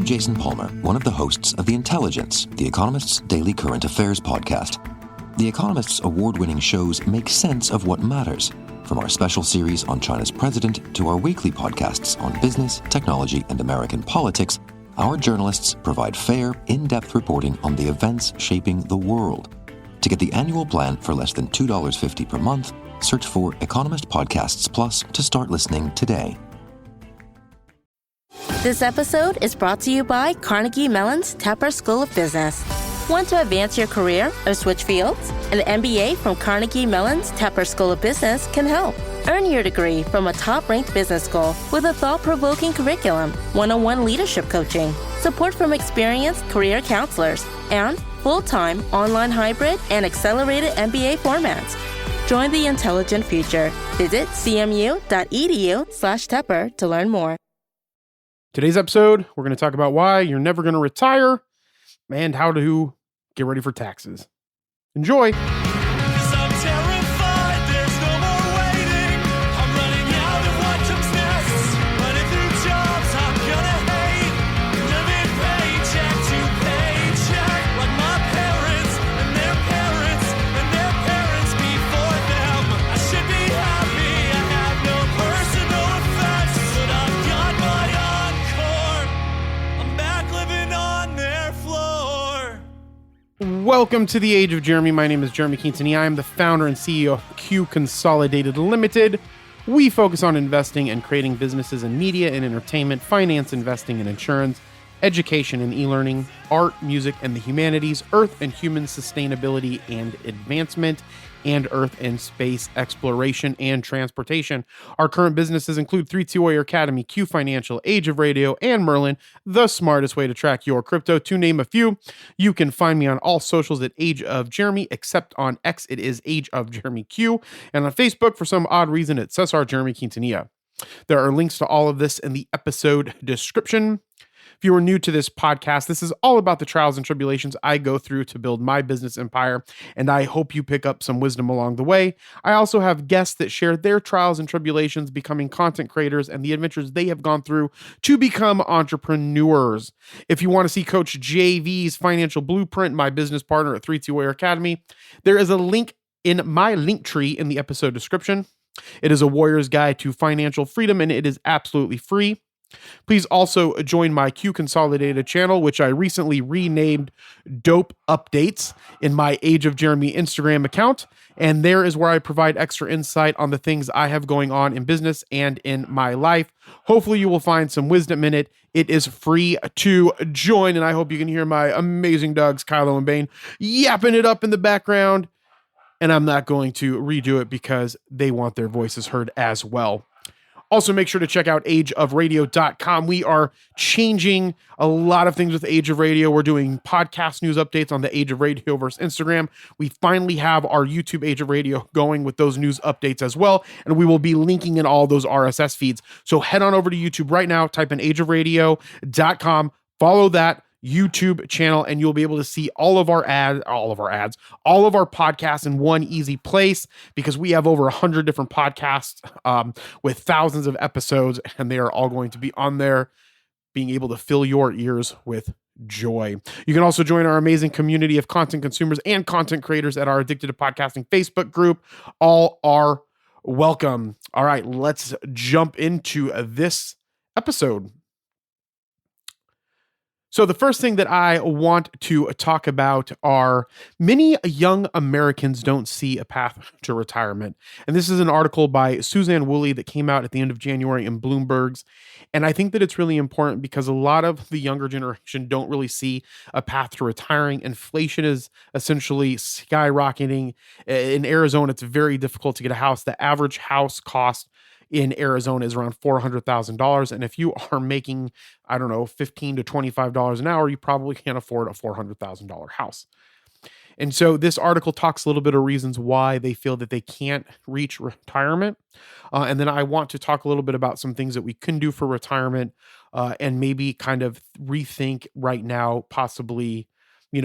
Jason Palmer, one of the hosts of The Intelligence, The Economist's daily current affairs podcast. The Economist's award-winning shows make sense of what matters, from our special series on China's president to our weekly podcasts on business, technology, and American politics. Our journalists provide fair, in-depth reporting on the events shaping the world. To get the annual plan for less than $2.50 per month, search for Economist Podcasts Plus to start listening today. This episode is brought to you by Carnegie Mellon's Tepper School of Business. Want to advance your career or switch fields? An MBA from Carnegie Mellon's Tepper School of Business can help. Earn your degree from a top-ranked business school with a thought-provoking curriculum, one-on-one leadership coaching, support from experienced career counselors, and full-time, online hybrid, and accelerated MBA formats. Join the intelligent future. Visit cmu.edu/Tepper to learn more. Today's episode, we're going to talk about why you're never going to retire and how to get ready for taxes. Enjoy. Welcome to the Age of Jeremy. My name is Jeremy Quintanilla. I am the founder and CEO of Q Consolidated Limited. We focus on investing and creating businesses in media and entertainment, finance, investing and insurance, education and e-learning, art, music and the humanities, earth and human sustainability and advancement, and earth and space exploration and transportation. Our current businesses include 3-2 Academy, Q Financial, Age of Radio, and Merlin, the smartest way to track your crypto, to name a few. You can find me on all socials at Age of Jeremy, except on X, it is Age of Jeremy Q, and on Facebook, for some odd reason, it's Cesar Jeremy Quintanilla. There are links to all of this in the episode description. If you are new to this podcast, this is all about the trials and tribulations I go through to build my business empire, and I hope you pick up some wisdom along the way. I also have guests that share their trials and tribulations becoming content creators and the adventures they have gone through to become entrepreneurs. If you want to see Coach JV's financial blueprint, my business partner at 3-2 Academy, there is a link in my link tree in the episode description. It is a warrior's guide to financial freedom, and it is absolutely free. Please also join my Q Consolidated channel, which I recently renamed Dope Updates, in my Age of Jeremy Instagram account. And there is where I provide extra insight on the things I have going on in business and in my life. Hopefully you will find some wisdom in it. It is free to join, and I hope you can hear my amazing dogs, Kylo and Bane, yapping it up in the background. And I'm not going to redo it because they want their voices heard as well. Also, make sure to check out ageofradio.com. We are changing a lot of things with Age of Radio. We're doing podcast news updates on the Age of Radio versus Instagram. We finally have our YouTube Age of Radio going with those news updates as well, and we will be linking in all those RSS feeds. So head on over to YouTube right now, type in ageofradio.com, follow that YouTube channel, and you'll be able to see all of our podcasts in one easy place, because we have over 100 different podcasts with thousands of episodes, and they are all going to be on there, being able to fill your ears with joy. You can also join our amazing community of content consumers and content creators at our Addicted to Podcasting Facebook group. All are welcome. All right, let's jump into this episode. So the first thing that I want to talk about are many young Americans don't see a path to retirement. And this is an article by Suzanne Woolley that came out at the end of January in Bloomberg's. And I think that it's really important because a lot of the younger generation don't really see a path to retiring. Inflation is essentially skyrocketing. In Arizona, it's very difficult to get a house. The average house cost in Arizona is around $400,000. And if you are making, $15 to $25 an hour, you probably can't afford a $400,000 house. And so this article talks a little bit of reasons why they feel that they can't reach retirement. And then I want to talk a little bit about some things that we can do for retirement, and maybe kind of rethink right now, possibly,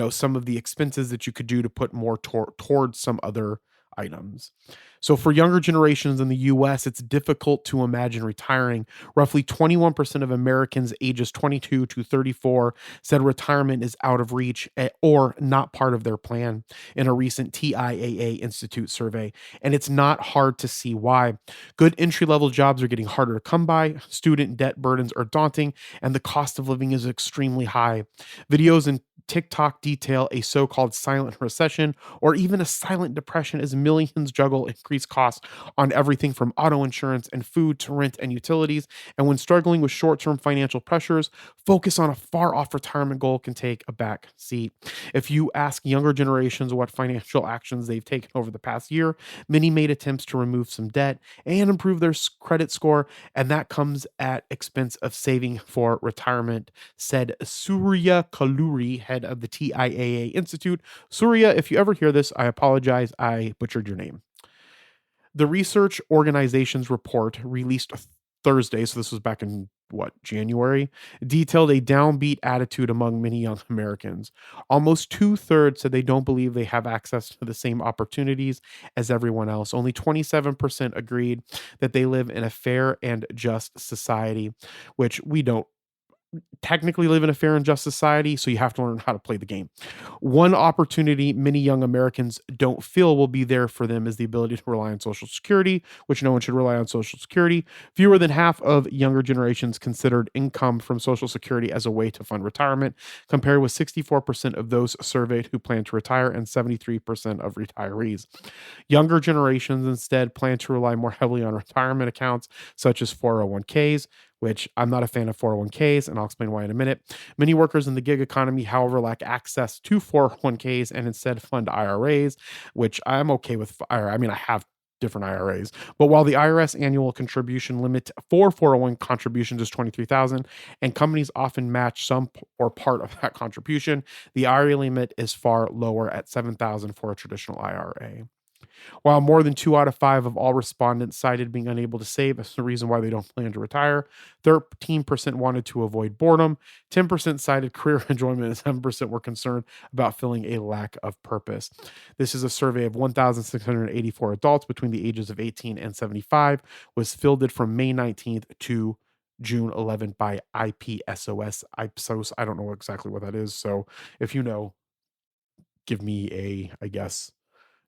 some of the expenses that you could do to put more towards some other items. So for younger generations in the US, it's difficult to imagine retiring. Roughly 21% of Americans ages 22 to 34 said retirement is out of reach or not part of their plan in a recent TIAA Institute survey. And it's not hard to see why. Good entry-level jobs are getting harder to come by, student debt burdens are daunting, and the cost of living is extremely high. Videos and TikTok detail a so-called silent recession or even a silent depression as millions juggle increased costs on everything from auto insurance and food to rent and utilities. And when struggling with short-term financial pressures, focus on a far-off retirement goal can take a back seat. If you ask younger generations what financial actions they've taken over the past year, many made attempts to remove some debt and improve their credit score, and that comes at expense of saving for retirement, said Surya Kaluri, head of the TIAA Institute. Surya, if you ever hear this, I apologize. I butchered your name. The research organization's report released Thursday, so this was back in January, detailed a downbeat attitude among many young Americans. Almost 2/3 said they don't believe they have access to the same opportunities as everyone else. Only 27% agreed that they live in a fair and just society, which we don't technically live in a fair and just society, so you have to learn how to play the game. One opportunity many young Americans don't feel will be there for them is the ability to rely on Social Security, which no one should rely on Social Security. Fewer than half of younger generations considered income from Social Security as a way to fund retirement, compared with 64% of those surveyed who plan to retire and 73% of retirees. Younger generations instead plan to rely more heavily on retirement accounts such as 401ks, which I'm not a fan of 401ks, and I'll explain why in a minute. Many workers in the gig economy, however, lack access to 401ks and instead fund IRAs, which I'm okay with. I mean, I have different IRAs, but while the IRS annual contribution limit for 401 contributions is $23,000, and companies often match some or part of that contribution, the IRA limit is far lower at $7,000 for a traditional IRA. While more than 2 out of 5 of all respondents cited being unable to save as the reason why they don't plan to retire, 13% wanted to avoid boredom, 10% cited career enjoyment, and 7% were concerned about feeling a lack of purpose. This is a survey of 1,684 adults between the ages of 18 and 75, was fielded from May 19th to June 11th by Ipsos. I don't know exactly what that is, so if you know, give me I guess,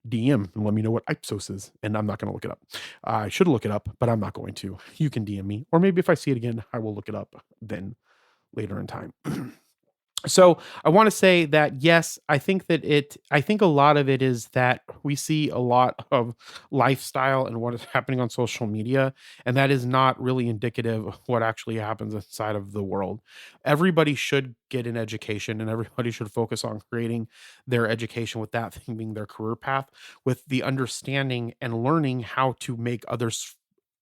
DM and let me know what Ipsos is, and I'm not going to look it up. I should look it up, but I'm not going to. You can DM me, or maybe if I see it again, I will look it up then later in time. So I want to say that, yes, I think a lot of it is that we see a lot of lifestyle and what is happening on social media, and that is not really indicative of what actually happens inside of the world. Everybody should get an education, and everybody should focus on creating their education with that thing being their career path, with the understanding and learning how to make others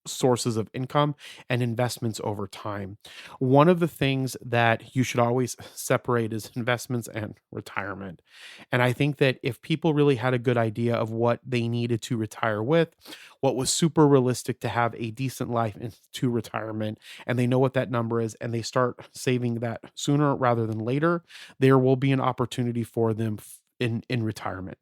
sources of income and investments over time. One of the things that you should always separate is investments and retirement. And I think that if people really had a good idea of what they needed to retire with, what was super realistic to have a decent life into retirement, and they know what that number is, and they start saving that sooner rather than later, there will be an opportunity for them in retirement.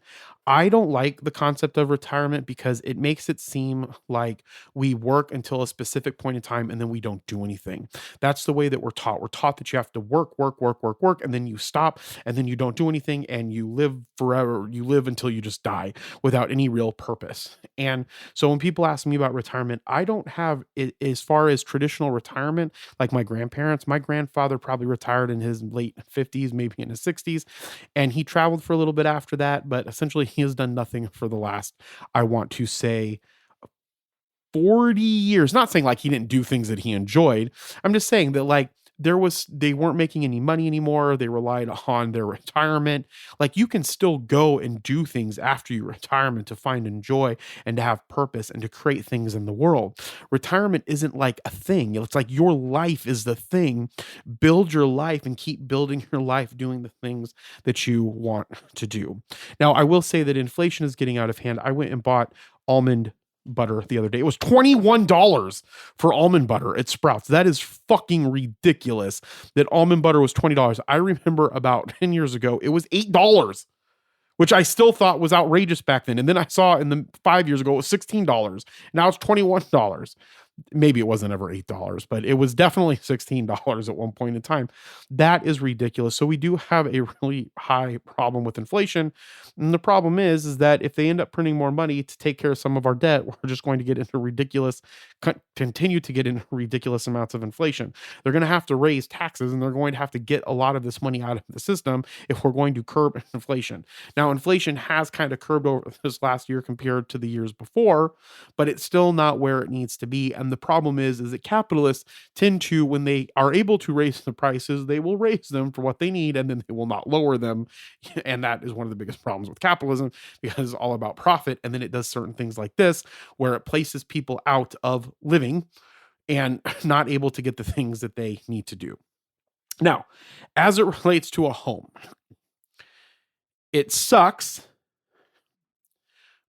I don't like the concept of retirement because it makes it seem like we work until a specific point in time and then we don't do anything. That's the way that we're taught. We're taught that you have to work, and then you stop, and then you don't do anything, and you live forever. You live until you just die without any real purpose. And so when people ask me about retirement, I don't have it as far as traditional retirement like my grandparents. My grandfather probably retired in his late 50s, maybe in his 60s, and he traveled for a little bit after that, but essentially he has done nothing for the last, I want to say, 40 years. Not saying like he didn't do things that he enjoyed. I'm just saying that like they weren't making any money anymore. They relied on their retirement. Like you can still go and do things after your retirement to find and joy and to have purpose and to create things in the world. Retirement isn't like a thing. It's like your life is the thing. Build your life and keep building your life doing the things that you want to do. Now, I will say that inflation is getting out of hand. I went and bought almond butter the other day. It was $21 for almond butter at Sprouts. That is fucking ridiculous that almond butter was $20. I remember about 10 years ago, it was $8, which I still thought was outrageous back then. And then I saw in the 5 years ago, it was $16. Now it's $21. Maybe it wasn't ever $8, but it was definitely $16 at one point in time. That is ridiculous. So we do have a really high problem with inflation. And the problem is that if they end up printing more money to take care of some of our debt, we're just going to get into continue to get into ridiculous amounts of inflation. They're going to have to raise taxes, and they're going to have to get a lot of this money out of the system if we're going to curb inflation. Now, inflation has kind of curbed over this last year compared to the years before, but it's still not where it needs to be. And the problem is that capitalists tend to, when they are able to raise the prices, they will raise them for what they need, and then they will not lower them. And that is one of the biggest problems with capitalism, because it's all about profit. And then it does certain things like this, where it places people out of living and not able to get the things that they need to do. Now, as it relates to a home, it sucks.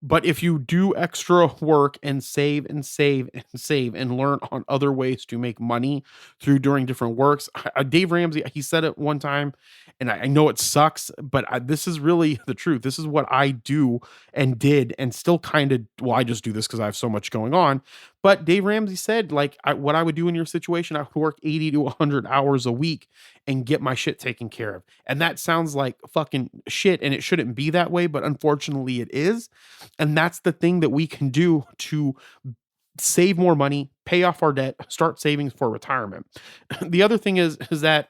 But if you do extra work and save and save and save and learn on other ways to make money through doing different works, Dave Ramsey, he said it one time, and I know it sucks, but this is really the truth. This is what I do and did and still kind of, well, I just do this because I have so much going on. But Dave Ramsey said, like, what I would do in your situation, I would work 80 to 100 hours a week and get my shit taken care of. And that sounds like fucking shit, and it shouldn't be that way, but unfortunately it is. And that's the thing that we can do to save more money, pay off our debt, start savings for retirement. The other thing is that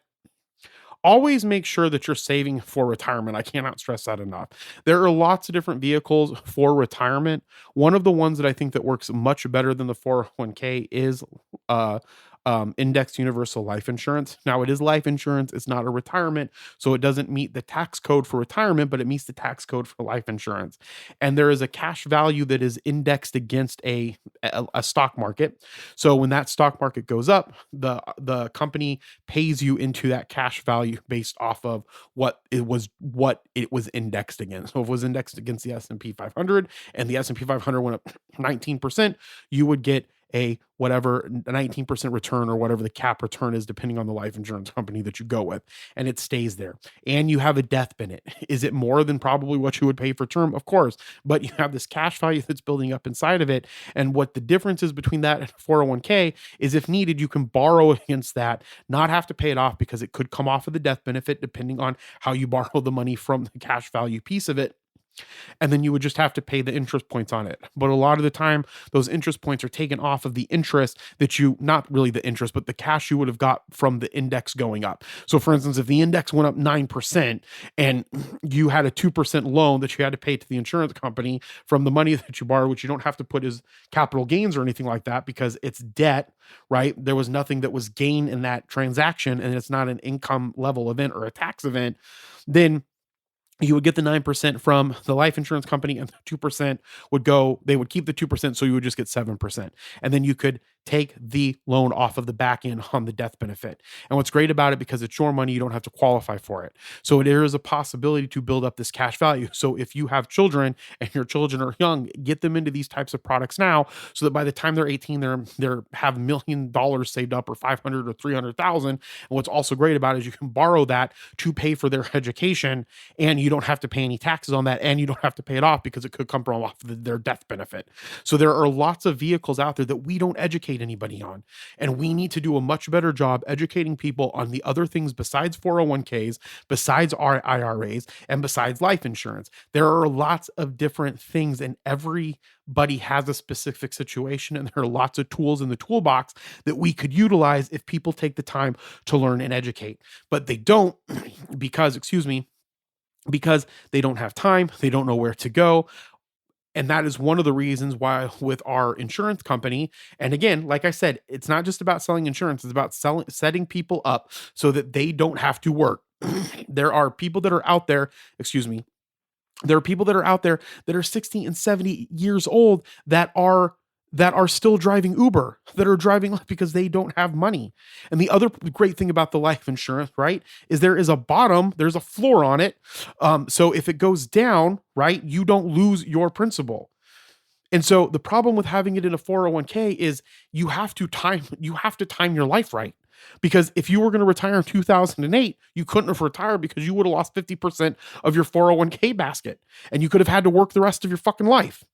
always make sure that you're saving for retirement. I cannot stress that enough. There are lots of different vehicles for retirement. One of the ones that I think that works much better than the 401k is indexed universal life insurance. Now, it is life insurance. It's not a retirement, so it doesn't meet the tax code for retirement, but it meets the tax code for life insurance. And there is a cash value that is indexed against a stock market. So when that stock market goes up, the company pays you into that cash value based off of what it was indexed against. So if it was indexed against the S&P 500 and the S&P 500 went up 19%, you would get a 19% return, or whatever the cap return is, depending on the life insurance company that you go with, and it stays there. And you have a death benefit. Is it more than probably what you would pay for term? Of course, but you have this cash value that's building up inside of it. And what the difference is between that and 401k is, if needed, you can borrow against that, not have to pay it off, because it could come off of the death benefit depending on how you borrow the money from the cash value piece of it. And then you would just have to pay the interest points on it. But a lot of the time, those interest points are taken off of the interest that not really the interest, but the cash you would have got from the index going up. So for instance, if the index went up 9% and you had a 2% loan that you had to pay to the insurance company from the money that you borrowed, which you don't have to put as capital gains or anything like that, because it's debt, right? There was nothing that was gain in that transaction, and it's not an income level event or a tax event, then you would get the 9% from the life insurance company, and the 2% they would keep the 2%. So you would just get 7%. And then you could take the loan off of the back end on the death benefit. And what's great about it, because it's your money, you don't have to qualify for it. So there is a possibility to build up this cash value. So if you have children and your children are young, get them into these types of products now, so that by the time they're 18, they're have $1 million saved up, or 500 or 300,000. And what's also great about it is you can borrow that to pay for their education, and you don't have to pay any taxes on that, and you don't have to pay it off, because it could come from off their death benefit. So there are lots of vehicles out there that we don't educate anybody on, and we need to do a much better job educating people on the other things besides 401ks, besides our IRAs, and besides life insurance. There are lots of different things, and everybody has a specific situation, and there are lots of tools in the toolbox that we could utilize if people take the time to learn and educate. But they don't, because they don't have time, they don't know where to go. And that is one of the reasons why with our insurance company, and again, like I said, it's not just about selling insurance, it's about setting people up so that they don't have to work. There are people that are out there, there are people that are out there that are 60 and 70 years old that are still driving Uber, that are driving because they don't have money. And the other great thing about the life insurance, right, is there is a bottom, there's a floor on it. So if it goes down, right, you don't lose your principal. And so the problem with having it in a 401k is you have to time your life right. Because if you were going to retire in 2008, you couldn't have retired because you would have lost 50% of your 401k basket and you could have had to work the rest of your fucking life.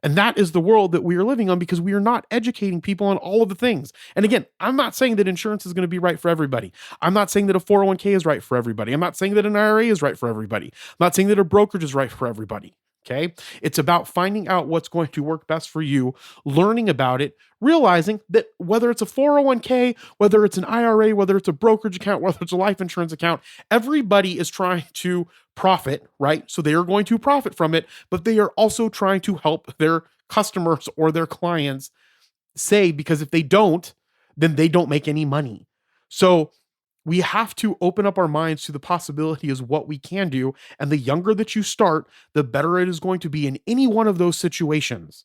And that is the world that we are living on because we are not educating people on all of the things. And again, I'm not saying that insurance is going to be right for everybody. I'm not saying that a 401k is right for everybody. I'm not saying that an IRA is right for everybody. I'm not saying that a brokerage is right for everybody. Okay. It's about finding out what's going to work best for you, learning about it, realizing that whether it's a 401k, whether it's an IRA, whether it's a brokerage account, whether it's a life insurance account, everybody is trying to profit, right? So they are going to profit from it, but they are also trying to help their customers or their clients save, because if they don't, then they don't make any money. So we have to open up our minds to the possibility is what we can do. And the younger that you start, the better it is going to be in any one of those situations.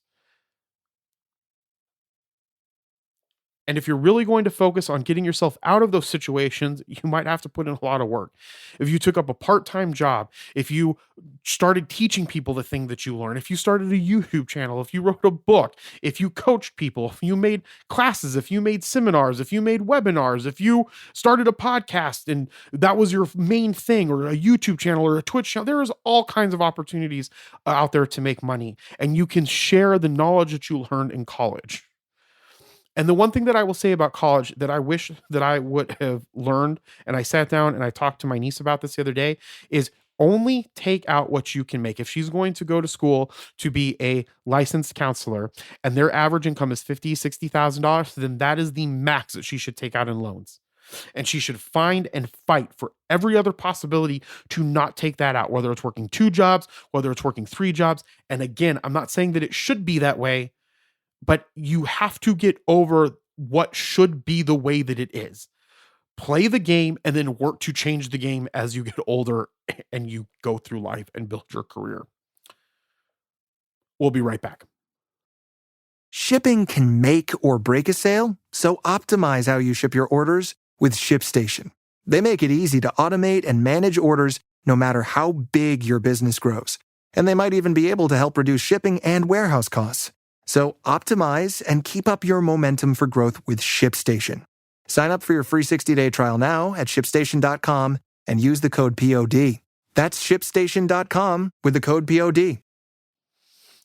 And if you're really going to focus on getting yourself out of those situations, you might have to put in a lot of work. If you took up a part-time job, if you started teaching people the thing that you learn, if you started a YouTube channel, if you wrote a book, if you coached people, if you made classes, if you made seminars, if you made webinars, if you started a podcast and that was your main thing, or a YouTube channel or a Twitch channel, there is all kinds of opportunities out there to make money. And you can share the knowledge that you learned in college. And the one thing that I will say about college that I wish that I would have learned, and I sat down and I talked to my niece about this the other day, is only take out what you can make. If she's going to go to school to be a licensed counselor and their average income is $50,000, $60,000, then that is the max that she should take out in loans. And she should find and fight for every other possibility to not take that out, whether it's working 2 jobs, whether it's working 3 jobs. And again, I'm not saying that it should be that way, but you have to get over what should be the way that it is. Play the game and then work to change the game as you get older and you go through life and build your career. We'll be right back. Shipping can make or break a sale, so optimize how you ship your orders with ShipStation. They make it easy to automate and manage orders no matter how big your business grows. And they might even be able to help reduce shipping and warehouse costs. So optimize and keep up your momentum for growth with ShipStation. Sign up for your free 60-day trial now at ShipStation.com and use the code POD. That's ShipStation.com with the code POD.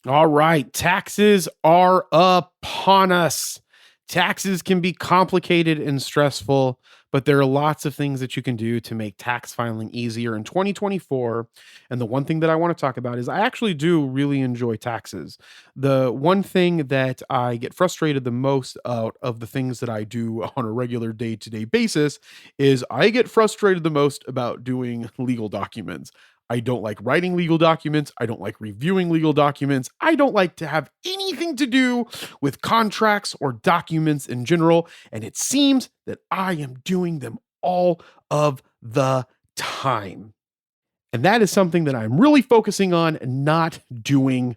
All right, taxes are upon us. Taxes can be complicated and stressful, but there are lots of things that you can do to make tax filing easier in 2024. And the one thing that I want to talk about is I actually do really enjoy taxes. The one thing that I get frustrated the most out of the things that I do on a regular day-to-day basis is I get frustrated the most about doing legal documents. I don't like writing legal documents. I don't like reviewing legal documents. I don't like to have anything to do with contracts or documents in general. And it seems that I am doing them all of the time. And that is something that I'm really focusing on not doing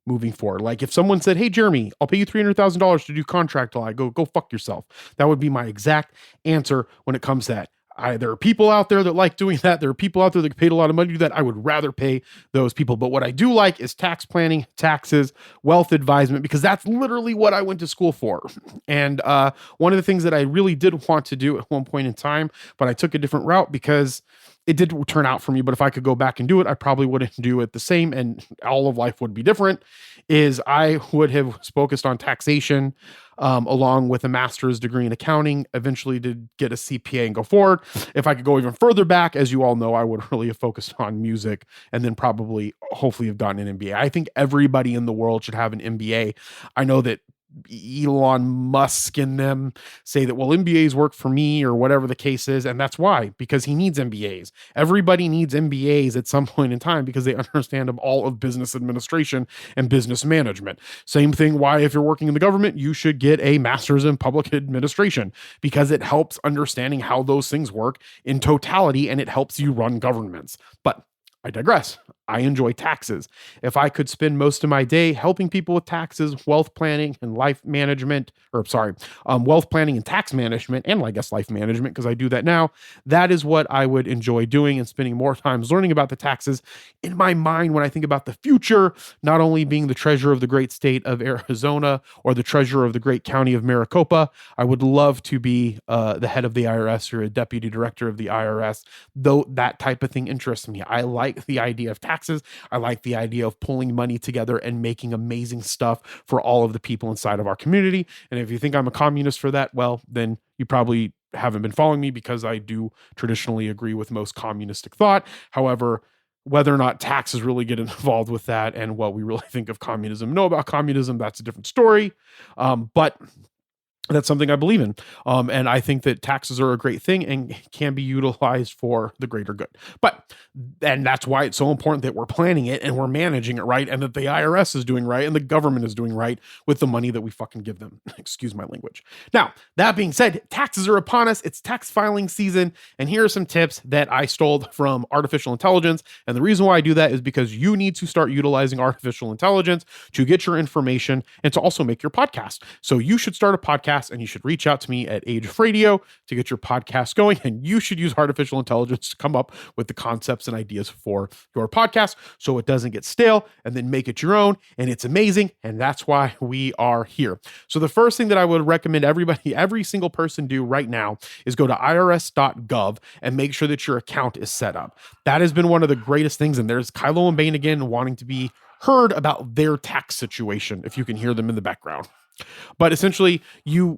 moving forward. Like if someone said, "Hey, Jeremy, I'll pay you $300,000 to do contract law," I go fuck yourself. That would be my exact answer when it comes to that. There are people out there that like doing that. There are people out there that get paid a lot of money to do that. I would rather pay those people. But what I do like is tax planning, taxes, wealth advisement, because that's literally what I went to school for. And one of the things that I really did want to do at one point in time, but I took a different route because it did turn out for me. But if I could go back and do it, I probably wouldn't do it the same and all of life would be different, is I would have focused on taxation along with a master's degree in accounting, eventually to get a CPA and go forward. If I could go even further back, as you all know, I would really have focused on music and then probably hopefully have gotten an MBA. I think everybody in the world should have an MBA. I know that Elon Musk and them say that, well, MBAs work for me or whatever the case is. And that's why, because he needs MBAs. Everybody needs MBAs at some point in time because they understand all of business administration and business management. Same thing why if you're working in the government, you should get a master's in public administration because it helps understanding how those things work in totality and it helps you run governments. But I digress. I enjoy taxes. If I could spend most of my day helping people with taxes, wealth planning and life management, wealth planning and tax management, and I guess life management, because I do that now, that is what I would enjoy doing, and spending more times learning about the taxes. In my mind, when I think about the future, not only being the treasurer of the great state of Arizona or the treasurer of the great county of Maricopa, I would love to be the head of the IRS or a deputy director of the IRS, though that type of thing interests me. I like the idea of taxes. I like the idea of pulling money together and making amazing stuff for all of the people inside of our community. And if you think I'm a communist for that, well, then you probably haven't been following me, because I do traditionally agree with most communistic thought. However, whether or not taxes really get involved with that and what we really think of communism, know about communism, that's a different story. But that's something I believe in. And I think that taxes are a great thing and can be utilized for the greater good. And that's why it's so important that we're planning it and we're managing it right, and that the IRS is doing right and the government is doing right with the money that we fucking give them. Excuse my language. Now, that being said, taxes are upon us. It's tax filing season. And here are some tips that I stole from artificial intelligence. And the reason why I do that is because you need to start utilizing artificial intelligence to get your information and to also make your podcast. So you should start a podcast, and you should reach out to me at Age of Radio to get your podcast going. And you should use artificial intelligence to come up with the concepts and ideas for your podcast so it doesn't get stale, and then make it your own. And it's amazing. And that's why we are here. So the first thing that I would recommend every single person do right now is go to irs.gov and make sure that your account is set up. That has been one of the greatest things. And there's Kylo and Bane again wanting to be heard about their tax situation, if you can hear them in the background. But essentially,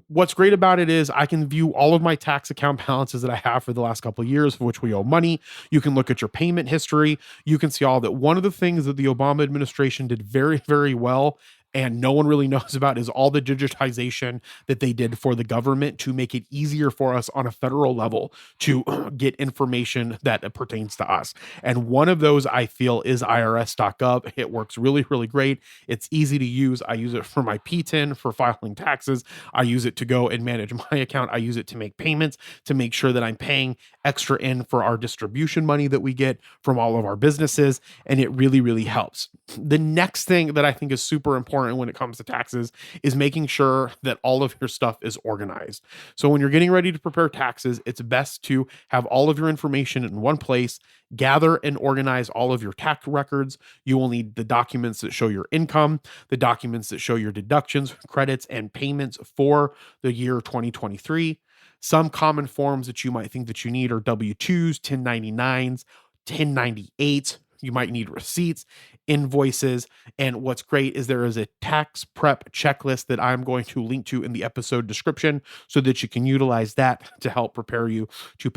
what's great about it is I can view all of my tax account balances that I have for the last couple of years, for which we owe money. You can look at your payment history. You can see all that. One of the things that the Obama administration did very, very well, and no one really knows about, is all the digitization that they did for the government to make it easier for us on a federal level to get information that pertains to us. And one of those, I feel, is irs.gov. It works really, really great. It's easy to use. I use it for my PTIN, for filing taxes. I use it to go and manage my account. I use it to make payments, to make sure that I'm paying extra in for our distribution money that we get from all of our businesses. And it really, really helps. The next thing that I think is super important when it comes to taxes is making sure that all of your stuff is organized. So when you're getting ready to prepare taxes, it's best to have all of your information in one place, gather and organize all of your tax records. You will need the documents that show your income, the documents that show your deductions, credits, and payments for the year 2023. Some common forms that you might think that you need are W-2s, 1099s, 1098s. You might need receipts, invoices. And what's great is there is a tax prep checklist that I'm going to link to in the episode description so that you can utilize that to help prepare you to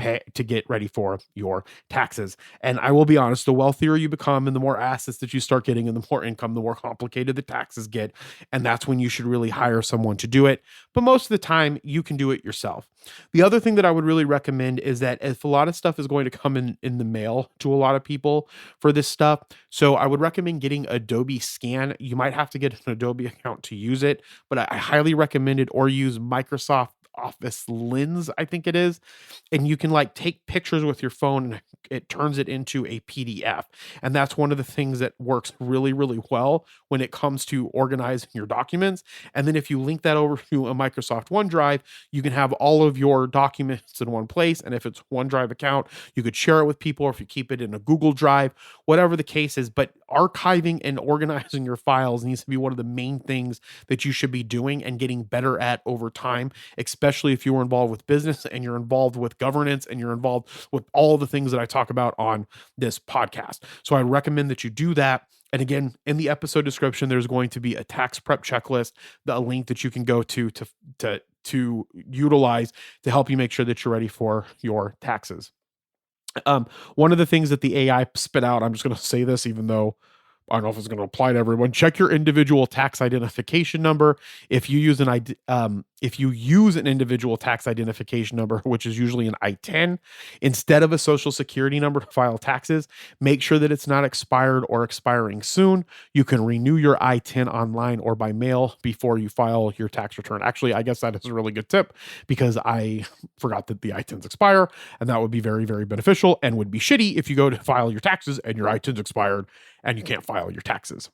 get ready for your taxes. And I will be honest, the wealthier you become and the more assets that you start getting and the more income, the more complicated the taxes get. And that's when you should really hire someone to do it. But most of the time you can do it yourself. The other thing that I would really recommend is that if a lot of stuff is going to come in the mail to a lot of people for this stuff, so I would recommend getting Adobe Scan. You might have to get an Adobe account to use it, but I highly recommend it, or use Microsoft Office Lens, I think it is. And you can take pictures with your phone and it turns it into a PDF. And that's one of the things that works really, really well when it comes to organizing your documents. And then if you link that over to a Microsoft OneDrive, you can have all of your documents in one place. And if it's OneDrive account, you could share it with people, or if you keep it in a Google Drive, whatever the case is. But archiving and organizing your files needs to be one of the main things that you should be doing and getting better at over time, especially if you were involved with business and you're involved with governance and you're involved with all the things that I talk about on this podcast. So I recommend that you do that. And again, in the episode description, there's going to be a tax prep checklist, a link that you can go to utilize to help you make sure that you're ready for your taxes. One of the things that the AI spit out, I'm just going to say this, even though I don't know if it's going to apply to everyone. Check your individual tax identification number. If you use an individual tax identification number, which is usually an I-10, instead of a social security number to file taxes, make sure that it's not expired or expiring soon. You can renew your I-10 online or by mail before you file your tax return. Actually, I guess that is a really good tip because I forgot that the I-10s expire, and that would be very, very beneficial and would be shitty if you go to file your taxes and your I-10's expired and you can't file your taxes.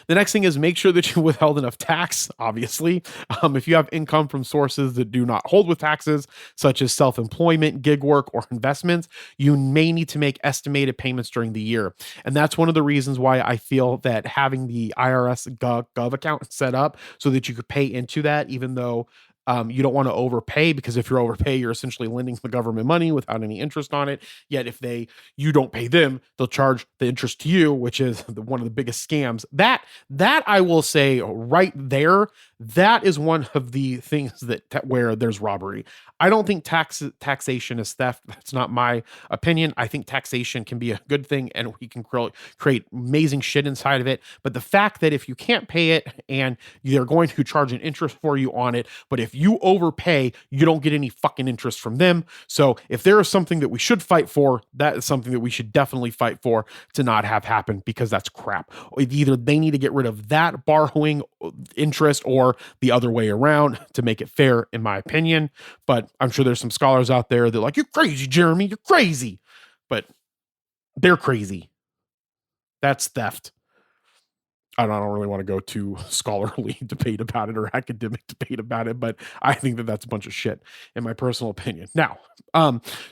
The next thing is make sure that you withheld enough tax, obviously. If you have income from sources that do not hold with taxes, such as self-employment, gig work, or investments, you may need to make estimated payments during the year. And that's one of the reasons why I feel that having the IRS Gov account set up so that you could pay into that, even though you don't want to overpay, because if you're overpay, you're essentially lending the government money without any interest on it. Yet if you don't pay them, they'll charge the interest to you, which is one of the biggest scams. That I will say right there, that is one of the things that where there's robbery. I don't think taxation is theft. That's not my opinion. I think taxation can be a good thing and we can create amazing shit inside of it. But the fact that if you can't pay it and they're going to charge an interest for you on it, but if you overpay, you don't get any fucking interest from them. So if there is something that we should fight for, that is something that we should definitely fight for to not have happen, because that's crap. Either they need to get rid of that borrowing interest or the other way around to make it fair, in my opinion. But I'm sure there's some scholars out there that are like, you're crazy, Jeremy, you're crazy. But they're crazy. That's theft. I don't really want to go to scholarly debate about it or academic debate about it, but I think that that's a bunch of shit, in my personal opinion. Now,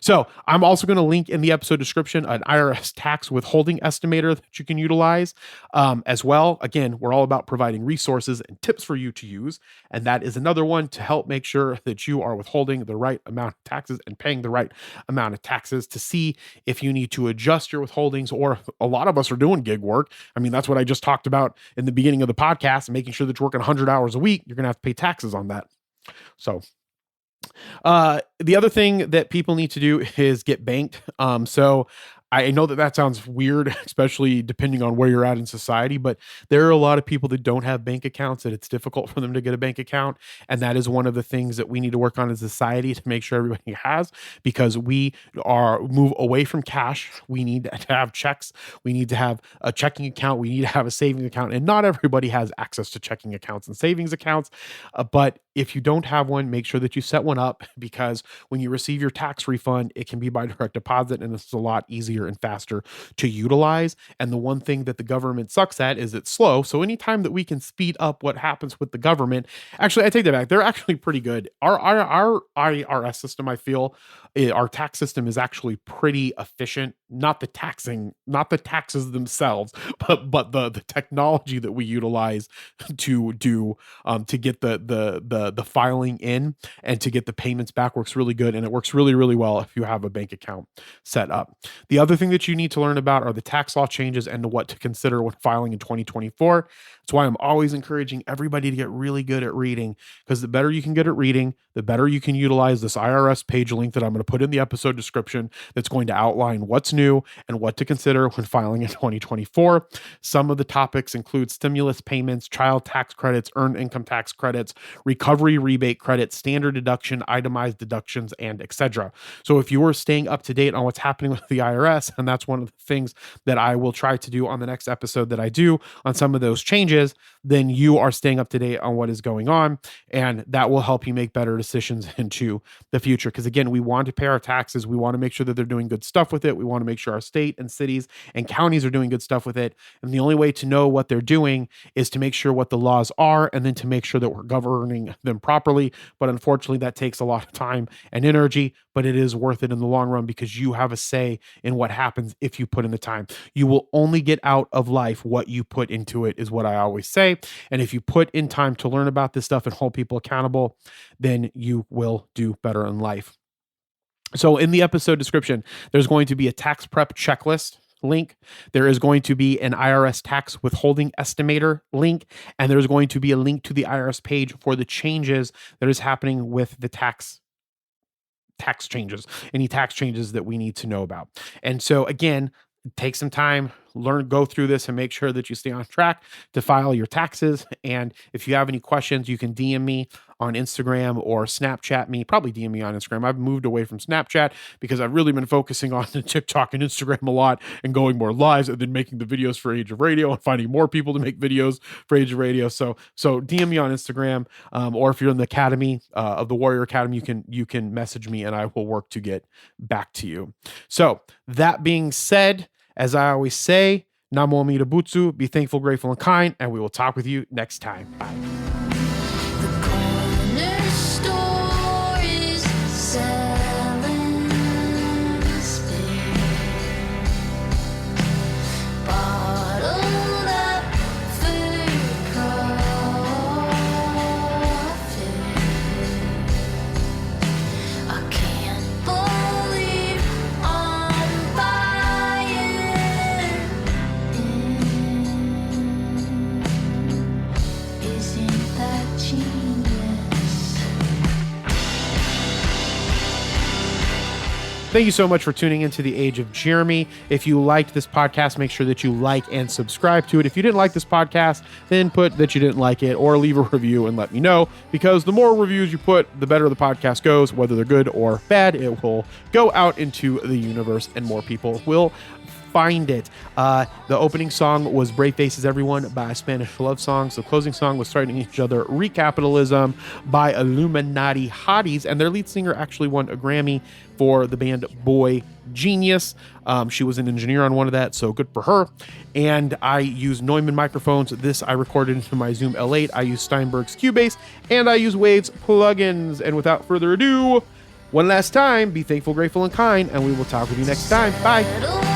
so I'm also going to link in the episode description an IRS tax withholding estimator that you can utilize as well. Again, we're all about providing resources and tips for you to use, and that is another one to help make sure that you are withholding the right amount of taxes and paying the right amount of taxes, to see if you need to adjust your withholdings, or a lot of us are doing gig work. I mean, that's what I just talked about in the beginning of the podcast, making sure that you're working 100 hours a week. You're going to have to pay taxes on that. So the other thing that people need to do is get banked. So I know that sounds weird, especially depending on where you're at in society, but there are a lot of people that don't have bank accounts, and it's difficult for them to get a bank account. And that is one of the things that we need to work on as a society to make sure everybody has, because we move away from cash. We need to have checks. We need to have a checking account. We need to have a savings account. And not everybody has access to checking accounts and savings accounts. But if you don't have one, make sure that you set one up, because when you receive your tax refund, it can be by direct deposit, and it's a lot easier and faster to utilize. And the one thing that the government sucks at is it's slow. So anytime that we can speed up what happens with the government, actually, I take that back. They're actually pretty good. Our IRS system, I feel, our tax system is actually pretty efficient. Not the taxes themselves, but the technology that we utilize to get the filing in and to get the payments back works really good, and it works really, really well if you have a bank account set up. The other thing that you need to learn about are the tax law changes and what to consider when filing in 2024. That's why I'm always encouraging everybody to get really good at reading, because the better you can get at reading, the better you can utilize this IRS page link that I'm going to put in the episode description, that's going to outline what's new and what to consider when filing in 2024. Some of the topics include stimulus payments, child tax credits, earned income tax credits, recovery rebate credits, standard deduction, itemized deductions, and etc. So if you are staying up to date on what's happening with the IRS, and that's one of the things that I will try to do on the next episode that I do on some of those changes, then you are staying up to date on what is going on, and that will help you make better decisions into the future. Because again, we want to pay our taxes. We want to make sure that they're doing good stuff with it. We want to make sure our state and cities and counties are doing good stuff with it. And the only way to know what they're doing is to make sure what the laws are, and then to make sure that we're governing them properly. But unfortunately, that takes a lot of time and energy, but it is worth it in the long run, because you have a say in what happens if you put in the time. You will only get out of life what you put into it, is what I always say. And if you put in time to learn about this stuff and hold people accountable, then you will do better in life. So in the episode description, there's going to be a tax prep checklist link. There is going to be an IRS tax withholding estimator link, and there's going to be a link to the IRS page for the changes that is happening with the tax changes, any tax changes that we need to know about. And so again, take some time, go through this and make sure that you stay on track to file your taxes. And if you have any questions, you can DM me on Instagram or Snapchat me, probably DM me on Instagram. I've moved away from Snapchat because I've really been focusing on TikTok and Instagram a lot and going more lives and then making the videos for Age of Radio and finding more people to make videos for Age of Radio. So DM me on Instagram, or if you're in the Academy of the Warrior Academy, you can message me and I will work to get back to you. So that being said, as I always say, Namo Amida Butsu, be thankful, grateful, and kind, and we will talk with you next time. Bye. Thank you so much for tuning into The Age of Jeremy. If you liked this podcast, make sure that you like and subscribe to it. If you didn't like this podcast, then put that you didn't like it or leave a review and let me know, because the more reviews you put, the better the podcast goes, whether they're good or bad. It will go out into the universe and more people will find it. The opening song was Brave Faces Everyone by Spanish Love Songs. The closing song was Starting Each Other, Recapitalism by Illuminati Hotties, and their lead singer actually won a Grammy for the band Boy Genius. She was an engineer on one of that, so good for her. And I use Neumann microphones. This I recorded into my Zoom L8. I use Steinberg's Cubase, and I use Waves plugins. And without further ado, one last time, be thankful, grateful, and kind, and we will talk with you next time. Bye.